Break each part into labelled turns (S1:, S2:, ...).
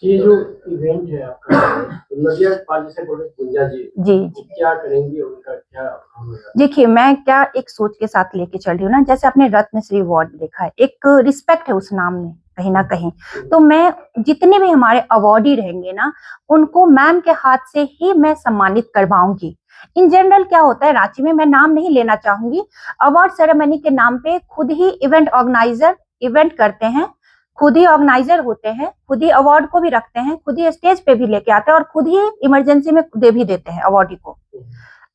S1: ये जो इवेंट है आपका नदिया पाल से बोल रहे पूजा जी
S2: जी
S1: क्या करेंगी, उनका क्या होगा?
S2: देखिए, मैं क्या एक सोच के साथ लेके चल रही हूँ ना, जैसे आपने रत्नश्री अवार्ड देखा है, एक रिस्पेक्ट है उस नाम में कहीं ना कहीं। तो मैं जितने भी हमारे अवार्डी रहेंगे ना, उनको मैम के हाथ से ही मैं सम्मानित करवाऊंगी। इन जनरल क्या होता है रांची में, मैं नाम नहीं लेना चाहूंगी, अवार्ड सेरेमनी के नाम पे खुद ही इवेंट ऑर्गेनाइजर इवेंट करते हैं, खुद ही ऑर्गेनाइजर होते हैं, खुद ही अवार्ड को भी रखते हैं, खुद ही स्टेज पे भी लेके आते हैं और खुद ही इमरजेंसी में दे भी देते हैं अवार्डी को।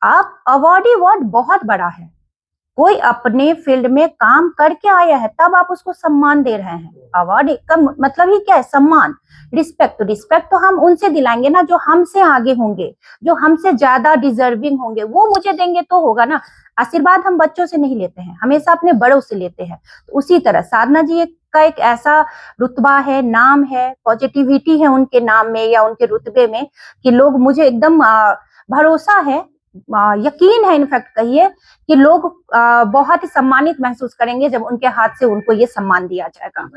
S2: आप अवार्डी वर्ड बहुत बड़ा है, कोई अपने फील्ड में काम करके आया है तब आप उसको सम्मान दे रहे हैं। अवार्ड का मतलब ही क्या है? सम्मान, रिस्पेक्ट। तो रिस्पेक्ट तो हम उनसे दिलाएंगे ना जो हमसे आगे होंगे, जो हमसे ज्यादा डिजर्विंग होंगे, वो मुझे देंगे तो होगा ना। आशीर्वाद हम बच्चों से नहीं लेते हैं, हमेशा अपने बड़ों से लेते हैं। तो उसी तरह साधना जी का एक ऐसा रुतबा है, नाम है, पॉजिटिविटी है उनके नाम में या उनके रुतबे में कि लोग मुझे एकदम भरोसा है, यकीन है इनफैक्ट कहिए कि लोग बहुत ही सम्मानित महसूस करेंगे जब उनके हाथ से उनको ये सम्मान दिया जाएगा।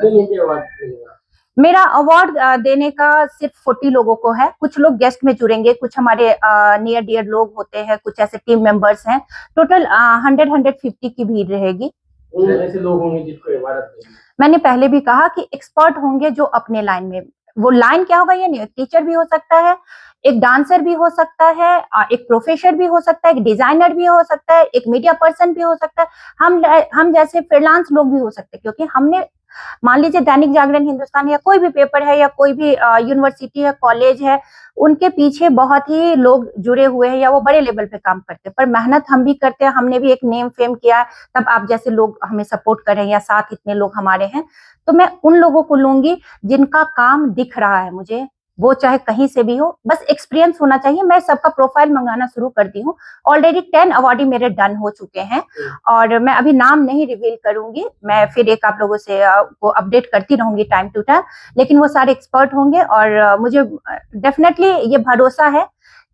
S2: मेरा अवार्ड देने का सिर्फ 40 लोगों को है, कुछ लोग गेस्ट में जुड़ेंगे, कुछ हमारे नियर डियर लोग होते हैं, कुछ ऐसे टीम मेंबर्स हैं। टोटल 100-150 की भीड़ रहेगी।
S1: ऐसे लोग होंगे जिसको अवार्ड
S2: मैंने पहले भी कहा कि एक्सपर्ट होंगे जो अपने लाइन में, वो लाइन क्या होगा ये नहीं, टीचर भी हो सकता है, एक डांसर भी हो सकता है, एक प्रोफेसर भी हो सकता है, एक डिजाइनर भी हो सकता है, एक मीडिया पर्सन भी हो सकता है, हम जैसे फ्रीलांस लोग भी हो सकते हैं। क्योंकि हमने मान लीजिए दैनिक जागरण, हिंदुस्तान या कोई भी पेपर है या कोई भी यूनिवर्सिटी है, कॉलेज है, उनके पीछे बहुत ही लोग जुड़े हुए हैं या वो बड़े लेवल पे काम करते हैं, पर मेहनत हम भी करते हैं, हमने भी एक नेम फेम किया है, तब आप जैसे लोग हमें सपोर्ट कर रहे हैं या साथ इतने लोग हमारे हैं। तो मैं उन लोगों को लूंगी जिनका काम दिख रहा है मुझे, वो चाहे कहीं से भी हो, बस एक्सपीरियंस होना चाहिए। मैं सबका प्रोफाइल मंगाना शुरू कर दी हूँ, ऑलरेडी 10 अवार्डी मेरे डन हो चुके हैं और मैं अभी नाम नहीं रिवील करूंगी, मैं फिर एक आप लोगों से वो अपडेट करती रहूंगी टाइम टू टाइम, लेकिन वो सारे एक्सपर्ट होंगे और मुझे डेफिनेटली ये भरोसा है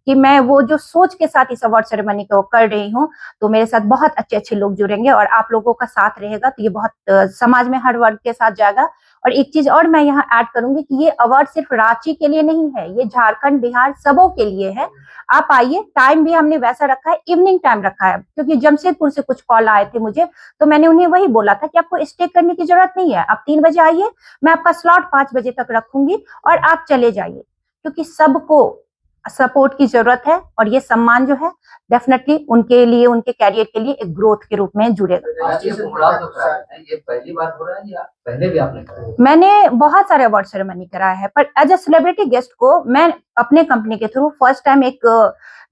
S2: कि मैं वो जो सोच के साथ इस अवार्ड सेरेमनी को कर रही हूँ, तो मेरे साथ बहुत अच्छे अच्छे लोग जुड़ेंगे और आप लोगों का साथ रहेगा, तो ये बहुत समाज में हर वर्ग के साथ जाएगा। और एक चीज और मैं यहाँ ऐड करूंगी कि ये अवार्ड सिर्फ रांची के लिए नहीं है, ये झारखंड बिहार सबों के लिए है। आप आइए, टाइम भी हमने वैसा रखा है, इवनिंग टाइम रखा है, क्योंकि जमशेदपुर से कुछ कॉल आए थे मुझे, तो मैंने उन्हें वही बोला था कि आपको स्टे करने की जरूरत नहीं है, आप 3 बजे आइए, मैं आपका स्लॉट 5 बजे तक रखूंगी और आप चले जाइए, क्योंकि सबको सपोर्ट की जरूरत है और ये सम्मान जो है डेफिनेटली उनके लिए, उनके कैरियर के लिए एक ग्रोथ के रूप में जुड़ेगा।
S3: ये पहली बार हो रहा है या पहले भी आपने कराया?
S2: मैंने बहुत सारे अवार्ड सेरेमनी कराया है, पर एज ए सेलिब्रिटी गेस्ट को मैं अपने कंपनी के थ्रू फर्स्ट टाइम एक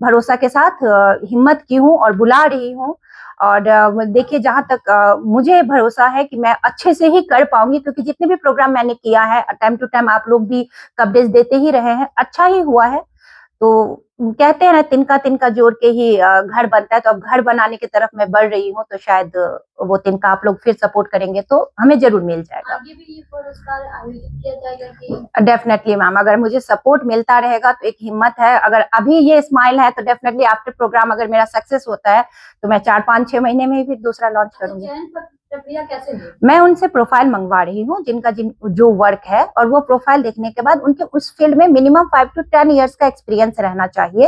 S2: भरोसा के साथ हिम्मत की हूँ और बुला रही हूँ। और देखिए, जहां तक मुझे भरोसा है कि मैं अच्छे से ही कर पाऊंगी, क्योंकि जितने भी प्रोग्राम मैंने किया है टाइम टू टाइम आप लोग भी कवरेज देते ही रहे हैं, अच्छा ही हुआ है। तो कहते हैं ना, तिनका तिनका जोड़ के ही घर बनता है, तो अब घर बनाने की तरफ मैं बढ़ रही हूँ, तो शायद वो तिनका आप लोग फिर सपोर्ट करेंगे तो हमें जरूर मिल जाएगा।
S4: आगे भी ये पुरस्कार आयोजित किया जाएगा कि?
S2: डेफिनेटली मैम, अगर मुझे सपोर्ट मिलता रहेगा तो एक हिम्मत है, अगर अभी ये स्माइल है तो डेफिनेटली आफ्टर प्रोग्राम अगर मेरा सक्सेस होता है तो मैं 4-5-6 महीने में ही फिर दूसरा लॉन्च करूंगी।
S4: प्रक्रिया कैसे है?
S2: मैं उनसे प्रोफाइल मंगवा रही हूँ, जिनका जो वर्क है, और वो प्रोफाइल देखने के बाद उनके उस फील्ड में मिनिमम 5 to 10 ईयर्स का एक्सपीरियंस रहना चाहिए,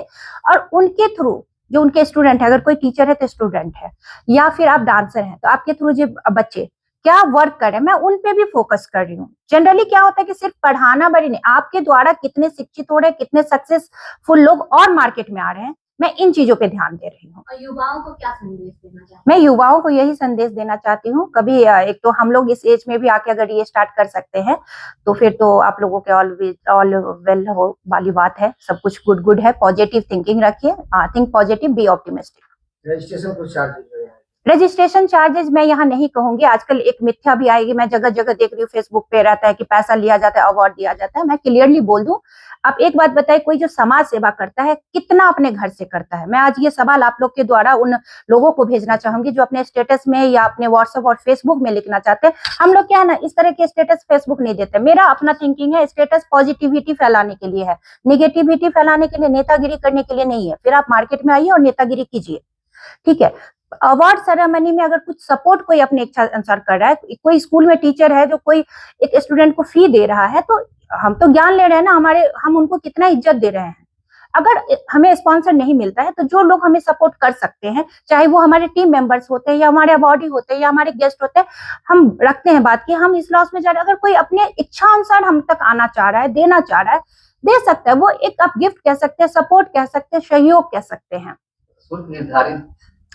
S2: और उनके थ्रू जो उनके स्टूडेंट है, अगर कोई टीचर है तो स्टूडेंट है, या फिर आप डांसर हैं तो आपके थ्रू जो बच्चे क्या वर्क करें, मैं उन पे भी फोकस कर रही हूँ। जनरली क्या होता है कि सिर्फ पढ़ाना बड़ी नहीं, आपके द्वारा कितने शिक्षित हो रहे हैं, कितने सक्सेसफुल लोग और मार्केट में आ रहे हैं, मैं इन चीजों पे ध्यान दे रही हूँ।
S4: और युवाओं को क्या संदेश देना चाहते हैं?
S2: मैं युवाओं को यही संदेश देना चाहती हूँ, कभी एक तो हम लोग इस एज में भी आके अगर ये स्टार्ट कर सकते हैं तो फिर तो आप लोगों के ऑल वेल हो वाली बात है, सब कुछ गुड गुड है। पॉजिटिव थिंकिंग रखिए, think positive, be optimistic.
S1: Registration कुछ चार्जेस
S2: रजिस्ट्रेशन चार्जेस मैं यहाँ नहीं कहूंगी, आजकल एक मिथ्या भी आएगी, मैं जगह जगह देख रही हूँ फेसबुक पे रहता है कि पैसा लिया जाता है, अवार्ड दिया जाता है। मैं क्लियरली बोल दूं, आप एक बात बताइए, कोई जो समाज सेवा करता है कितना अपने घर से करता है? मैं आज ये सवाल आप लोग के द्वारा उन लोगों को भेजना चाहूंगी जो अपने स्टेटस में या अपने व्हाट्सएप और फेसबुक में लिखना चाहते हैं। हम लोग क्या है ना, इस तरह के स्टेटस फेसबुक नहीं देते। मेरा अपना थिंकिंग है, स्टेटस पॉजिटिविटी फैलाने के लिए है, निगेटिविटी फैलाने के लिए, नेतागिरी करने के लिए नहीं है। फिर आप मार्केट में आइए और नेतागिरी कीजिए, ठीक है। अवार्ड सेरेमनी में अगर कुछ सपोर्ट कोई अपने इच्छा अनुसार कर रहा है, कोई स्कूल में टीचर है जो कोई एक स्टूडेंट को फी दे रहा है, तो हम तो ज्ञान ले रहे हैं ना, हम उनको कितना इज्जत दे रहे हैं। अगर हमें स्पॉन्सर नहीं मिलता है तो जो लोग हमें सपोर्ट कर सकते हैं, चाहे वो हमारे टीम मेंबर्स होते हैं या हमारे अवॉर्डी होते हैं या हमारे गेस्ट होते हैं, हम रखते हैं बात कि हम इस लॉस में जा रहे हैं। अगर कोई अपने इच्छा अनुसार हम तक आना चाह रहा है, देना चाह रहा है, दे सकता है। वो एक आप गिफ्ट कह सकते हैं, सपोर्ट कह सकते हैं, सहयोग कह सकते हैं।
S3: शुल्क निर्धारित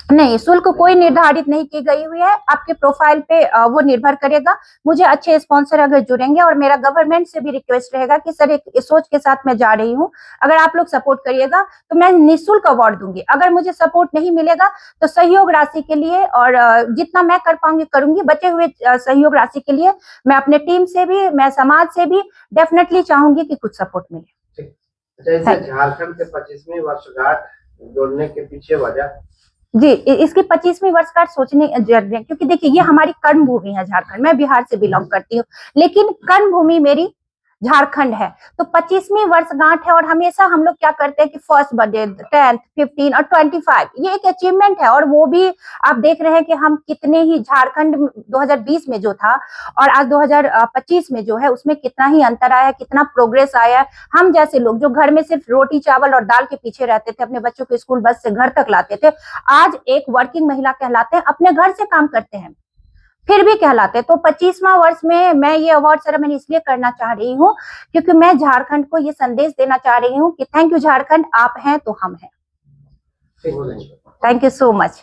S2: नहीं, शुल्क कोई निर्धारित नहीं की गई हुई है, आपके प्रोफाइल पे वो निर्भर करेगा। मुझे अच्छे स्पॉन्सर अगर जुड़ेंगे, और मेरा गवर्नमेंट से भी रिक्वेस्ट रहेगा कि सर एक सोच के साथ मैं जा रही हूँ, अगर आप लोग सपोर्ट करिएगा तो मैं निःशुल्क अवार्ड दूंगी। अगर मुझे सपोर्ट नहीं मिलेगा तो सहयोग राशि के लिए और जितना मैं कर पाऊंगी करूंगी। बचे हुए सहयोग राशि के लिए मैं अपने टीम से भी, मैं समाज से भी डेफिनेटली चाहूंगी कि कुछ सपोर्ट मिले।
S1: जैसे झारखंड के 25वीं वर्षगांठ जोड़ने के पीछे वजह
S2: जी, इसकी 25वीं वर्षगांठ सोचने जरूरी है, क्योंकि देखिए ये हमारी कर्म भूमि है झारखंड। मैं बिहार से बिलोंग करती हूँ, लेकिन कर्म भूमि मेरी झारखंड है। तो 25वीं वर्षगांठ है, और हमेशा हम लोग क्या करते हैं कि फर्स्ट बर्थडे, 10th, 15 और 25 ये एक अचीवमेंट है। और वो भी आप देख रहे हैं कि हम कितने ही, झारखंड 2020 में जो था और आज 2025 में जो है, उसमें कितना ही अंतर आया है, कितना प्रोग्रेस आया है। हम जैसे लोग जो घर में सिर्फ रोटी चावल और दाल के पीछे रहते थे, अपने बच्चों को स्कूल बस से घर तक लाते थे, आज एक वर्किंग महिला कहलाते हैं, अपने घर से काम करते हैं, फिर भी कहलाते हैं। तो 25वां वर्ष में मैं ये अवार्ड सेरेमनी इसलिए करना चाह रही हूँ क्योंकि मैं झारखंड को ये संदेश देना चाह रही हूँ कि थैंक यू झारखंड, आप हैं तो हम हैं।
S1: ठीक हो जाएंगे।
S2: Thank you so much.